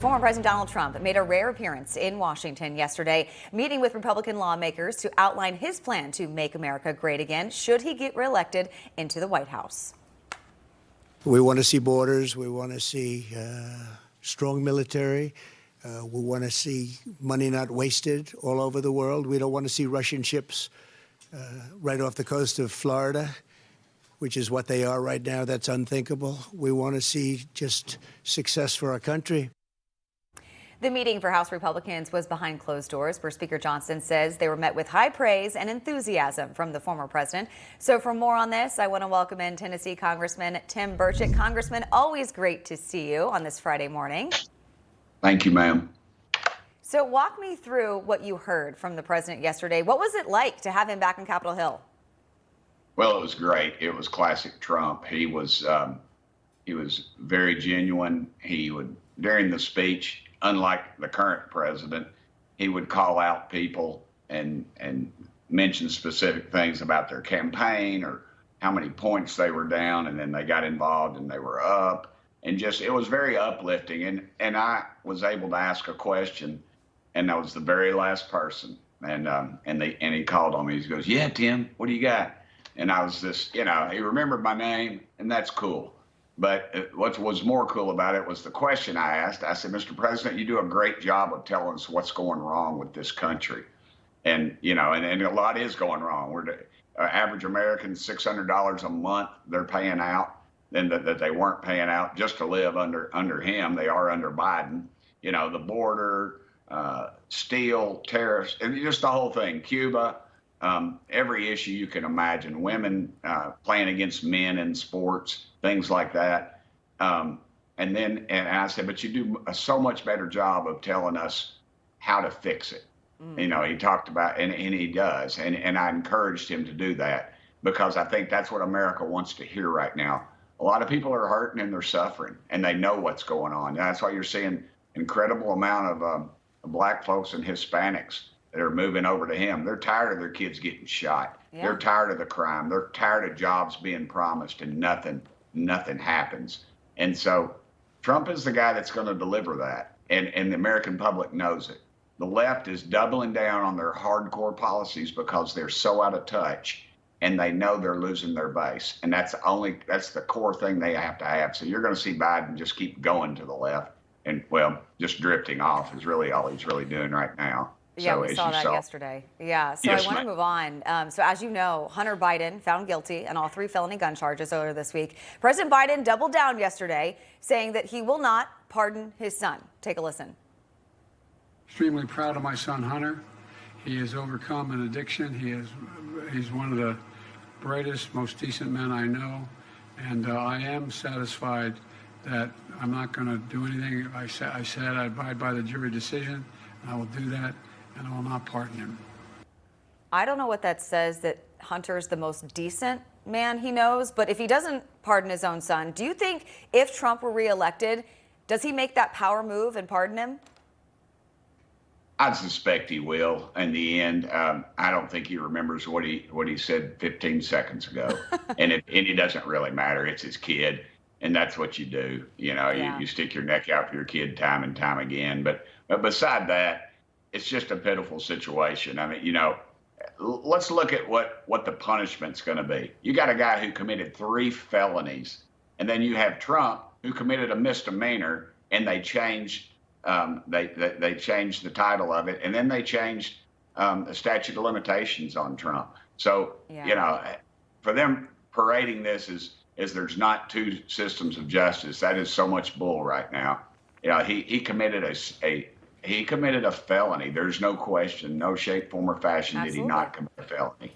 Former President Donald Trump made a rare appearance in Washington yesterday, meeting with Republican lawmakers to outline his plan to make America great again should he get reelected into the White House. We want to see borders. We want to see strong military. We want to see money not wasted all over the world. We don't want to see Russian ships right off the coast of Florida, which is what they are right now. That's unthinkable. We want to see just success for our country. The meeting for House Republicans was behind closed doors, where Speaker Johnson says they were met with high praise and enthusiasm from the former president. So for more on this, I want to welcome in Tennessee Congressman Tim Burchett. Congressman, always great to see you on this Friday morning. Thank you, ma'am. So walk me through what you heard from the president yesterday. What was it like to have him back on Capitol Hill? Well, it was great. It was classic Trump. He was very genuine. He would, during the speech, unlike the current president, he would call out people and mention specific things about their campaign or how many points they were down, and then they got involved and they were up. And just, it was very uplifting. And I was able to ask a question, and I was the very last person. And he called on me. He goes, "Yeah, Tim, what do you got?" And I was just, he remembered my name, and that's cool. But what was more cool about it was the question I asked. I said, "Mr. President, you do a great job of telling us what's going wrong with this country." And, and a lot is going wrong. We're the average American, $600 a month they're paying out, and that they weren't paying out just to live under him. They are under Biden. The border, steel, tariffs, and just the whole thing, Cuba. Every issue you can imagine, women playing against men in sports, things like that. And I said, but you do a so much better job of telling us how to fix it. He talked about, and he does. And I encouraged him to do that because I think that's what America wants to hear right now. A lot of people are hurting and they're suffering, and they know what's going on. That's why you're seeing incredible amount of black folks and Hispanics that are moving over to him. They're tired of their kids getting shot. Yeah. They're tired of the crime. They're tired of jobs being promised and nothing happens. And so Trump is the guy that's going to deliver that. And the American public knows it. The left is doubling down on their hardcore policies because they're so out of touch, and they know they're losing their base. And that's the core thing they have to have. So you're going to see Biden just keep going to the left, and just drifting off is really all he's really doing right now. Yeah, we saw that yesterday. Yeah, so yes, I want to move on. So as you know, Hunter Biden found guilty on all 3 felony gun charges earlier this week. President Biden doubled down yesterday, saying that he will not pardon his son. Take a listen. Extremely proud of my son, Hunter. He has overcome an addiction. He's one of the brightest, most decent men I know. And I am satisfied that I'm not going to do anything. I said I'd abide by the jury decision, and I will do that. And I will not pardon him. I don't know what that says, that Hunter's the most decent man he knows, but if he doesn't pardon his own son, do you think if Trump were reelected, does he make that power move and pardon him? I suspect he will in the end. I don't think he remembers what he said 15 seconds ago. and it doesn't really matter. It's his kid, and that's what you do. You stick your neck out for your kid time and time again. But beside that, it's just a pitiful situation. I mean, let's look at what the punishment's going to be. You got a guy who committed 3 felonies, and then you have Trump who committed a misdemeanor, and they changed they changed the title of it, and then they changed the statute of limitations on Trump. So for them parading this is there's not 2 systems of justice. That is so much bull right now. He committed a felony. There's no question, no shape, form, or fashion. Absolutely. Did he not commit a felony.